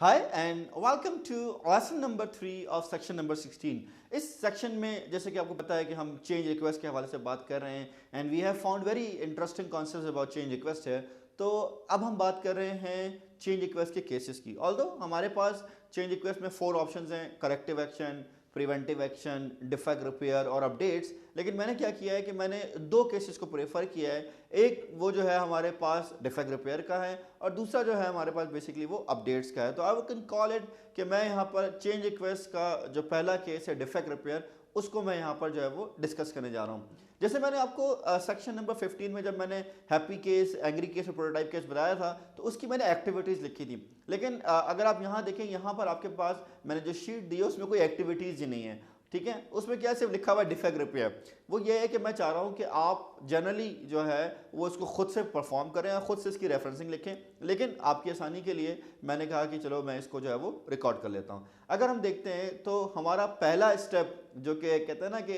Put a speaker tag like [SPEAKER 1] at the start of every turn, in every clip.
[SPEAKER 1] Hi and welcome to lesson number 3 of section number 16। इस section में जैसे कि आपको पता है कि हम चेंज रिक्वेस्ट के हवाले से बात कर रहे हैं and we have found very interesting concepts about change request है। तो अब हम बात कर रहे हैं चेंज रिक्वेस्ट के केसेस की। ऑल्दो हमारे पास चेंज रिक्वेस्ट में 4 ऑप्शंस हैं, corrective action, preventive action, defect repair और अपडेट्स। लेकिन मैंने क्या किया है कि मैंने 2 केसेस को प्रेफर किया है। एक वो जो है हमारे पास डिफेक्ट रिपेयर का है और दूसरा जो है हमारे पास बेसिकली वो अपडेट्स का है। तो आई कैन कॉल इट कि मैं यहाँ पर चेंज रिक्वेस्ट का जो पहला केस है डिफेक्ट रिपेयर, उसको मैं यहाँ पर जो है वो डिस्कस करने जा रहा हूँ। जैसे मैंने आपको सेक्शन नंबर 15 में जब मैंने हैप्पी केस, एंग्री केस और प्रोटोटाइप केस बताया था तो उसकी मैंने एक्टिविटीज़ लिखी थी। लेकिन अगर आप यहाँ देखें, यहाँ पर आपके पास मैंने जो शीट दी है उसमें कोई एक्टिविटीज़ ही नहीं है, ठीक है। उसमें क्या सिर्फ लिखा हुआ है डिफेक्ट रिपेयर। वो ये है कि मैं चाह रहा हूँ कि आप जनरली जो है वो इसको खुद से परफॉर्म करें और खुद से इसकी रेफरेंसिंग लिखें। लेकिन आपकी आसानी के लिए मैंने कहा कि चलो मैं इसको जो है वो रिकॉर्ड कर लेता हूँ। अगर हम देखते हैं तो हमारा पहला स्टेप जो कि कहते हैं ना कि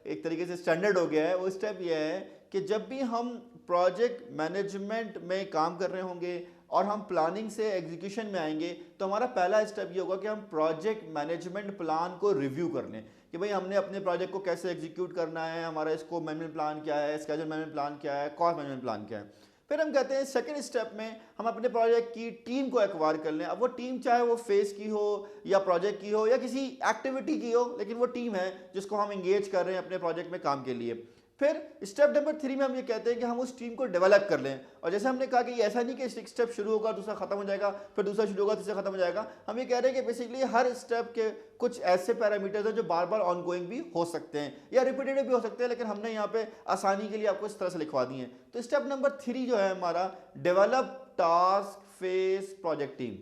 [SPEAKER 1] एक तरीके से स्टैंडर्ड हो गया है, वो स्टेप ये है कि जब भी हम प्रोजेक्ट मैनेजमेंट में काम कर रहे होंगे और हम प्लानिंग से एग्जीक्यूशन में आएंगे तो हमारा पहला स्टेप ये होगा कि हम प्रोजेक्ट मैनेजमेंट प्लान को रिव्यू कर लें कि भाई हमने अपने प्रोजेक्ट को कैसे एग्जीक्यूट करना है, हमारा स्कोप मैनेजमेंट प्लान क्या है, स्केड्यूल मैनेजमेंट प्लान क्या है, कॉस्ट मैनेजमेंट प्लान क्या है। फिर हम कहते हैं सेकंड स्टेप में हम अपने प्रोजेक्ट की टीम को एक्वायर कर लें। अब वो टीम चाहे वो फेस की हो या प्रोजेक्ट की हो या किसी एक्टिविटी की हो, लेकिन वो टीम है जिसको हम इंगेज कर रहे हैं अपने प्रोजेक्ट में काम के लिए। फिर स्टेप नंबर 3 में हम ये कहते हैं कि हम उस टीम को डेवलप कर लें। और जैसे हमने कहा कि ये ऐसा नहीं कि एक स्टेप शुरू होगा दूसरा खत्म हो जाएगा, फिर दूसरा शुरू होगा तीसरा खत्म हो जाएगा। हम ये कह रहे हैं कि बेसिकली हर स्टेप के कुछ ऐसे पैरामीटर्स हैं जो बार बार ऑनगोइंग भी हो सकते हैं या रिपीटेटिव भी हो सकते हैं, लेकिन हमने यहाँ पे आसानी के लिए आपको इस तरह से लिखवा दी है। तो स्टेप नंबर 3 जो है हमारा develop task phase project team.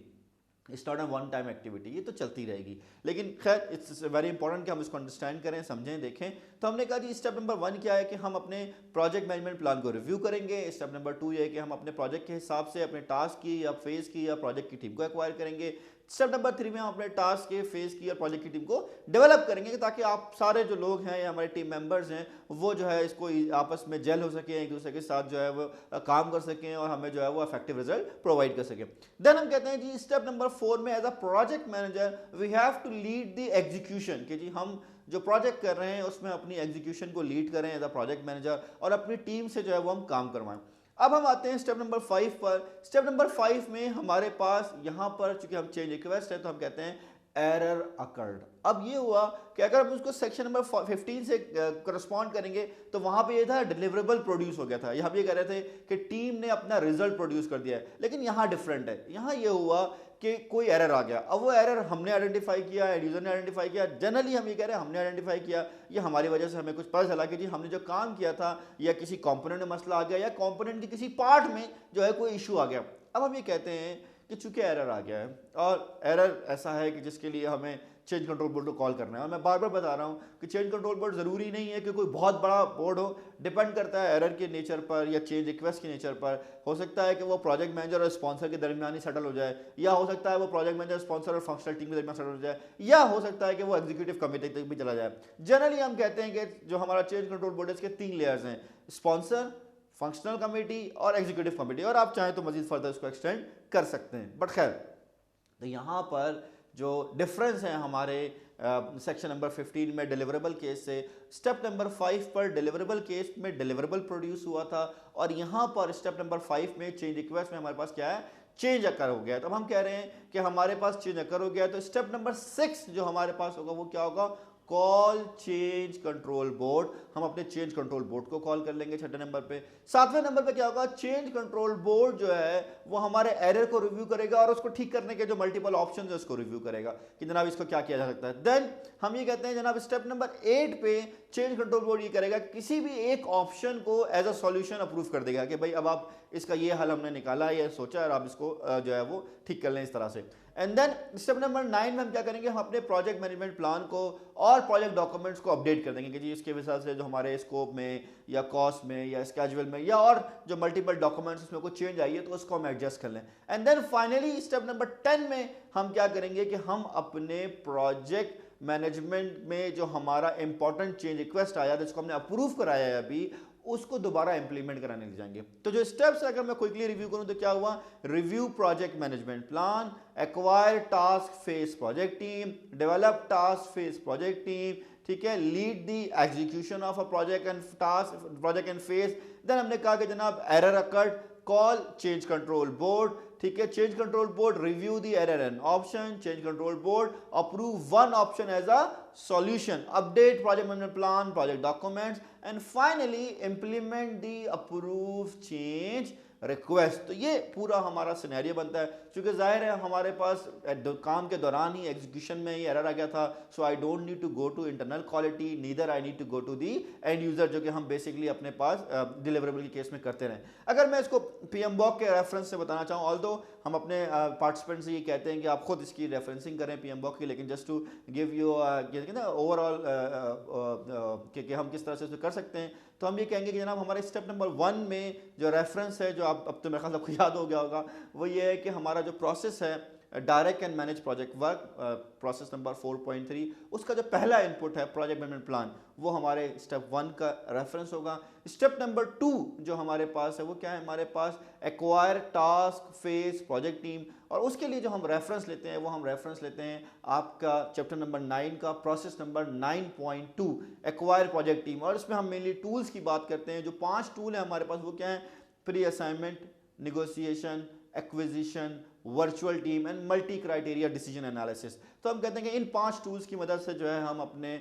[SPEAKER 1] It's not a one time activity, ये तो चलती रहेगी, लेकिन खैर इट्स वेरी इंपॉर्टेंट कि हम इसको अंडरस्टैंड करें, समझें, देखें। तो हमने कहा जी स्टेप नंबर 1 क्या है कि हम अपने प्रोजेक्ट मैनेजमेंट प्लान को रिव्यू करेंगे। स्टेप नंबर 2 ये है कि हम अपने प्रोजेक्ट के हिसाब से अपने टास्क की या फेज की या प्रोजेक्ट की टीम को एक्वायर करेंगे। स्टेप नंबर 3 में हम अपने टास्क के फेज की और प्रोजेक्ट की टीम को डेवलप करेंगे ताकि आप सारे जो लोग हैं या हमारे टीम मेंबर्स हैं वो जो है इसको आपस में जेल हो सके, एक दूसरे के साथ जो है वो काम कर सकें और हमें जो है वो इफेक्टिव रिजल्ट प्रोवाइड कर सकें। देन हम कहते हैं जी स्टेप नंबर 4 में as a project manager we have to lead the execution, कि जी हम जो प्रोजेक्ट कर रहे हैं उसमें अपनी एग्जीक्यूशन को लीड करें एज अ प्रोजेक्ट मैनेजर और अपनी टीम से जो है वो हम काम करवाएं। अब हम आते हैं स्टेप नंबर 5 पर। स्टेप नंबर 5 में हमारे पास यहाँ पर चूंकि हम चेंज रिक्वेस्ट है तो हम कहते हैं एरर अकर्ड। अब ये हुआ कि अगर हम उसको सेक्शन नंबर 15 से करस्पॉन्ड करेंगे तो वहां पे ये था डिलीवरेबल प्रोड्यूस हो गया था। यहाँ पे ये कह रहे थे कि टीम ने अपना रिजल्ट प्रोड्यूस कर दिया है, लेकिन यहाँ डिफरेंट है। यहाँ ये हुआ कि कोई एरर आ गया। अब वो एरर हमने आइडेंटिफाई किया, एंड यूजर ने आइडेंटिफाई किया। जनरली हम ये कह रहे हैं हमने आइडेंटिफाई किया, ये हमारी वजह से हमें कुछ पता चला कि जी हमने जो काम किया था या किसी कंपोनेंट में मसला आ गया या कंपोनेंट के किसी पार्ट में जो है कोई इशू आ गया। अब हम ये कहते हैं कि चूंकि एरर आ गया है और एरर ऐसा है कि जिसके लिए हमें चेंज कंट्रोल बोर्ड को कॉल करना है, और मैं बार बार बता रहा हूँ कि चेंज कंट्रोल बोर्ड ज़रूरी नहीं है कि कोई बहुत बड़ा बोर्ड हो, डिपेंड करता है एरर के नेचर पर या चेंज रिक्वेस्ट के नेचर पर। हो सकता है कि वो प्रोजेक्ट मैनेजर और स्पॉन्सर के दरमियान ही सेटल हो जाए, या हो सकता है वो प्रोजेक्ट मैनेजर, स्पॉन्सर और फंक्शनल टीम के दरमियान सेटल हो जाए, या हो सकता है कि वो एग्जीक्यूटिव कमेटी तक भी चला जाए। जनरली हम कहते हैं कि जो हमारा चेंज कंट्रोल बोर्ड है इसके 3 लेयर्स हैं, स्पॉन्सर, फंक्शनल कमेटी और एग्जीक्यूटिव कमेटी, और आप चाहें तो मजीद फर्दर इसको एक्सटेंड कर सकते हैं। बट खैर, तो यहाँ पर जो डिफरेंस है हमारे सेक्शन नंबर 15 में डिलीवरेबल केस से, स्टेप नंबर 5 पर डिलीवरेबल केस में डिलीवरेबल प्रोड्यूस हुआ था और यहाँ पर स्टेप नंबर 5 में चेंज रिक्वेस्ट में हमारे पास क्या है, चेंज अकर हो गया। तो हम कह रहे हैं कि हमारे पास चेंज अकर हो गया, तो स्टेप नंबर 6 जो हमारे पास होगा वो क्या होगा, कॉल चेंज कंट्रोल बोर्ड। हम अपने चेंज कंट्रोल बोर्ड को कॉल कर लेंगे 6ठे नंबर पे। 7वें नंबर पे क्या होगा, चेंज कंट्रोल बोर्ड जो है वो हमारे एरर को रिव्यू करेगा और उसको ठीक करने के जो मल्टीपल ऑप्शन है उसको रिव्यू करेगा कि जनाब इसको क्या किया जा सकता है। देन हम ये कहते हैं जनाब स्टेप नंबर 8 पे चेंज कंट्रोल बोर्ड ये करेगा किसी भी एक ऑप्शन को एज अ सॉल्यूशन अप्रूव कर देगा कि भाई अब आप इसका ये हल हमने निकाला है, ये सोचा और आप इसको जो है वो ठीक कर लें इस तरह से। एंड देन स्टेप नंबर 9 में हम क्या करेंगे, हम अपने प्रोजेक्ट मैनेजमेंट प्लान को और प्रोजेक्ट डॉक्यूमेंट्स को अपडेट कर देंगे कि जी इसके हिसाब से जो हमारे स्कोप में या कॉस्ट में या स्केड्यूल में या और जो मल्टीपल डॉक्यूमेंट्स उसमें कोई चेंज आई है तो उसको हम एडजस्ट कर लें। And then finally step number 10 में हम क्या करेंगे कि हम अपने प्रोजेक्ट मैनेजमेंट में जो हमारा इंपॉर्टेंट चेंज रिक्वेस्ट आया जिसको हमने अप्रूव कराया है अभी, उसको दोबारा इंप्लीमेंट कराने लग जाएंगे। तो जो स्टेप्स अगर मैं क्विकली रिव्यू करूं तो क्या हुआ, review project management plan, acquire task phase project team, develop task phase project team, ठीक है, lead the execution of a project and task project and phase. Then हमने कहा कि जनाब error occurred, call change control board, ठीक है, change control board review the error and option, change control board approve one option as a solution, update project management plan, project documents and finally implement the approve change request. तो ये पूरा हमारा scenario बनता है, क्योंकि जाहिर है हमारे पास काम के दौरान ही एग्जीक्यूशन में ही एरर आ गया था। So I don't need to go to internal quality, neither I need to go to the end user, जो कि हम बेसिकली अपने पास डिलीवरेबल के केस में करते रहे। अगर मैं इसको PMBOK के रेफरेंस से बताना चाहूँ, ऑल्दो हम अपने पार्टिसिपेंट्स से ये कहते हैं कि आप खुद इसकी रेफरेंसिंग करें PMBOK की, लेकिन जस्ट टू गिव यू ना ओवरऑल कि हम किस तरह से कर सकते हैं, तो हम ये कहेंगे कि जनाब हमारे स्टेप नंबर 1 में जो रेफरेंस है, जो आप अब तो मेरे ख्याल आपको याद हो गया होगा, वो ये है कि हमारा जो प्रोसेस है direct and manage project work, process number 4.3, उसका जो पहला इनपुट है प्रोजेक्ट मैनेजमेंट प्लान, वो हमारे स्टेप 1 का रेफरेंस होगा। स्टेप नंबर 2 जो हमारे पास है वो क्या है, हमारे पास acquire task phase project team, और उसके लिए जो हम रेफरेंस लेते हैं वो हम रेफरेंस लेते हैं आपका चैप्टर नंबर 9 का process number 9.2 acquire project team. और इसमें हम मेनली टूल्स की बात करते हैं। जो 5 टूल है हमारे पास वो क्या है, pre assignment, negotiation, acquisition, virtual team and multi criteria decision analysis. तो हम कहते हैं कि इन 5 टूल्स की मदद से जो है हम अपने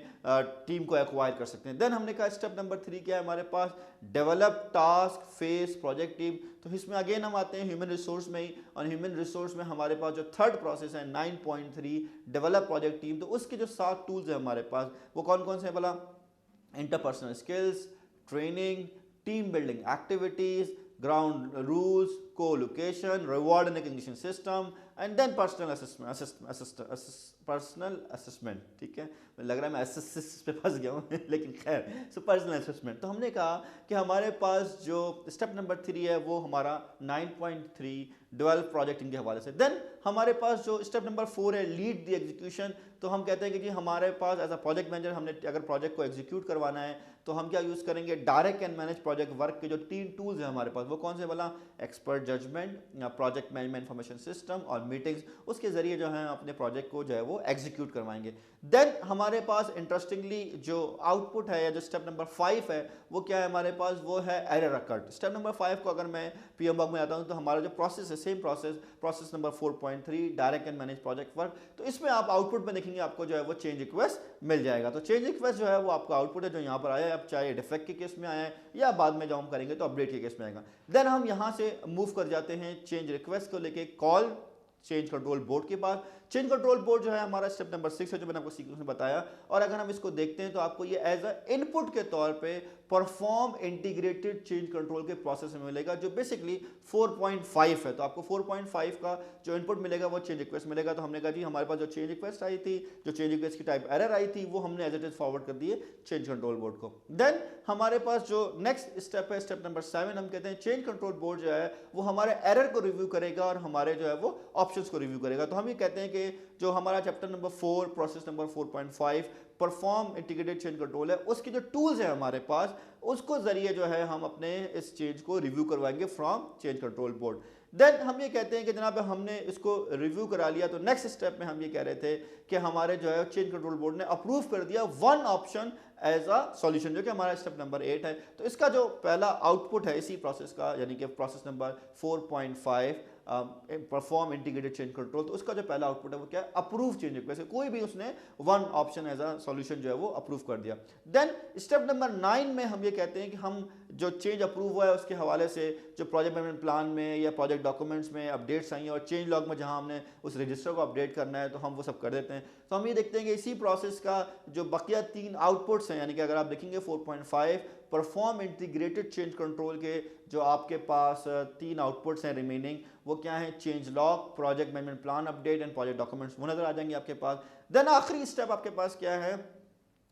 [SPEAKER 1] टीम को एक्वायर कर सकते हैं। देन हमने कहा स्टेप नंबर 3 क्या है हमारे पास, develop task phase project team. तो इसमें अगेन हम आते हैं ह्यूमन रिसोर्स में ही, और ह्यूमन रिसोर्स में हमारे पास जो थर्ड प्रोसेस है 9.3 डेवलप प्रोजेक्ट टीम। तो उसके जो 7 टूल्स हैं हमारे पास वो कौन कौन से हैं भला, interpersonal skills, training, team building activities, ground rules, co-location, reward and recognition system, and then personal assessment, ठीक है, लग रहा है मैं असिस्ट पे फंस गया हूँ लेकिन खैर, सो पर्सनल असेसमेंट। तो हमने कहा कि हमारे पास जो स्टेप नंबर 3 है वो हमारा 9.3 डेवलप प्रोजेक्टिंग के हवाले से। देन हमारे पास जो स्टेप नंबर 4 है लीड द एग्जीक्यूशन। तो हम कहते हैं कि जी हमारे पास एज अ प्रोजेक्ट मैनेजर हमने अगर प्रोजेक्ट को एग्जीक्यूट करवाना है तो हम क्या यूज़ करेंगे, direct and manage project work के जो 3 टूल्स हैं हमारे पास वो कौन से वाला, expert judgement, project management information system और मीटिंग्स। उसके जरिए जो है अपने प्रोजेक्ट को जो है वो एग्जीक्यूट करवाएंगे। देन हमारे पास इंटरेस्टिंगली जो आउटपुट है या जो स्टेप नंबर 5 है वो क्या है हमारे पास, वो है एरर अकर्ड। स्टेप नंबर 5 को अगर मैं PMBOK में आता हूँ तो हमारा जो प्रोसेस है same process number 4.3 direct and manage project work. तो इसमें आप आउटपुट में देखेंगे आपको जो है वो चेंज रिक्वेस्ट मिल जाएगा। तो चेंज रिक्वेस्ट जो है वो आपका आउटपुट है जो यहाँ पर आया है, अब चाहे डिफेक्ट के केस में आया है या बाद में जो हम करेंगे तो अपडेट के केस में आएगा। देन हम यहाँ से मूव कर जाते हैं चेंज रिक्वेस्ट को लेके कॉल चेंज कंट्रोल बोर्ड के पास। चेंज कंट्रोल बोर्ड जो है हमारा स्टेप नंबर 6 है जो मैंने आपको सीक्वेंस में बताया। और अगर हम इसको देखते हैं तो आपको ये एज अ इनपुट के तौर पे परफॉर्म इंटीग्रेटेड चेंज कंट्रोल के प्रोसेस में मिलेगा जो बेसिकली 4.5 है। तो आपको 4.5 का जो इनपुट मिलेगा वो चेंज रिक्वेस्ट मिलेगा। तो हमने कहा जी हमारे पास जो चेंज रिक्वेस्ट आई थी, जो चेंज रिक्वेस्ट की टाइप एरर आई थी, वो हमने एज इट इज फॉरवर्ड कर दिए चेंज कंट्रोल बोर्ड को। देन हमारे पास जो नेक्स्ट स्टेप है स्टेप नंबर 7, हम कहते हैं चेंज कंट्रोल बोर्ड जो है वो हमारे एरर को रिव्यू करेगा और हमारे जो है वो ऑप्शंस को रिव्यू करेगा। तो हम ये कहते हैं कि जो हमारा chapter number 4 process number 4.5 perform integrated change control है, उसके जो टूल्स हैं हमारे पास उसको जरिए जो है हम अपने इस चेंज को रिव्यू करवाएंगे from change control board. Then हम ये कहते हैं कि जनाब हमने इसको रिव्यू करा लिया तो नेक्स्ट स्टेप में हम ये कह रहे थे कि हमारे जो है चेंज कंट्रोल बोर्ड ने अप्रूव कर दिया one option as a solution जो कि हमारा स्टेप नंबर 8 है। तो इसका जो पहला आउटपुट है इसी प्रोसेस का यानी कि process number 4.5 perform integrated change control, तो उसका जो पहला आउटपुट है वो क्या है, अप्रूव चेंज रिक्वेस्ट। कोई भी उसने one option as a solution जो है वो अप्रूव कर दिया। देन स्टेप नंबर 9 में हम ये कहते हैं कि हम जो चेंज अप्रूव हुआ है उसके हवाले से जो प्रोजेक्ट मैनेजमेंट प्लान में या प्रोजेक्ट डॉक्यूमेंट्स में अपडेट्स आई हैं और चेंज लॉग में जहां हमने उस रजिस्टर को अपडेट करना है तो हम वो सब कर देते हैं। तो हम ये देखते हैं कि इसी प्रोसेस का जो बकिया 3 आउटपुट्स हैं, यानी कि अगर आप देखेंगे 4.5 परफॉर्म इंटीग्रेटेड चेंज कंट्रोल के जो आपके पास 3 आउटपुट्स हैं रिमेनिंग, वो क्या है, change log, project management plan update and project documents, वो नजर आ जाएंगे आपके पास। देन आखिरी स्टेप आपके पास क्या है,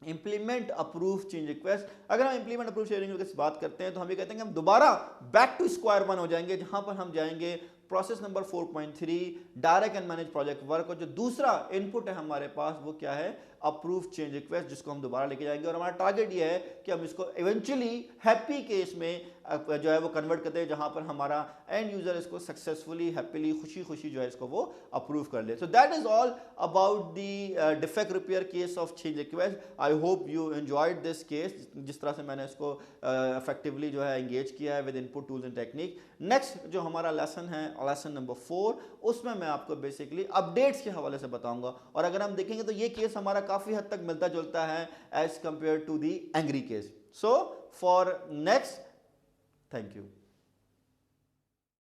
[SPEAKER 1] इंप्लीमेंट अप्रूव चेंज रिक्वेस्ट। अगर हम इंप्लीमेंट अप्रूव चेंज रिक्वेस्ट बात करते हैं तो हम ये कहते हैं कि हम दोबारा बैक टू स्क्वायर वन हो जाएंगे, जहां पर हम जाएंगे process number 4.3 direct and manage project work, और जो दूसरा इनपुट है हमारे पास वो क्या है, अप्रूव चेंज रिक्वेस्ट, जिसको हम दोबारा लेके जाएंगे। और हमारा टारगेट ये है कि हम इसको इवेंचुअली हैप्पी केस में जो है वो कन्वर्ट करते हैं, जहां पर हमारा एंड यूजर इसको सक्सेसफुली हैप्पीली खुशी खुशी जो है इसको वो अप्रूव कर ले। So that is all about the defect repair case of change request. I hope you enjoyed this case, जिस तरह से मैंने इसको इफेक्टिवली जो है एंगेज किया है with input tools and technique. Next जो हमारा लेसन है, लेसन नंबर 4, उसमें मैं आपको बेसिकली अपडेट्स के हवाले से बताऊंगा। और अगर हम देखेंगे तो ये केस हमारा काफी हद तक मिलता जुलता है as compare to the angry case. So for next, thank you.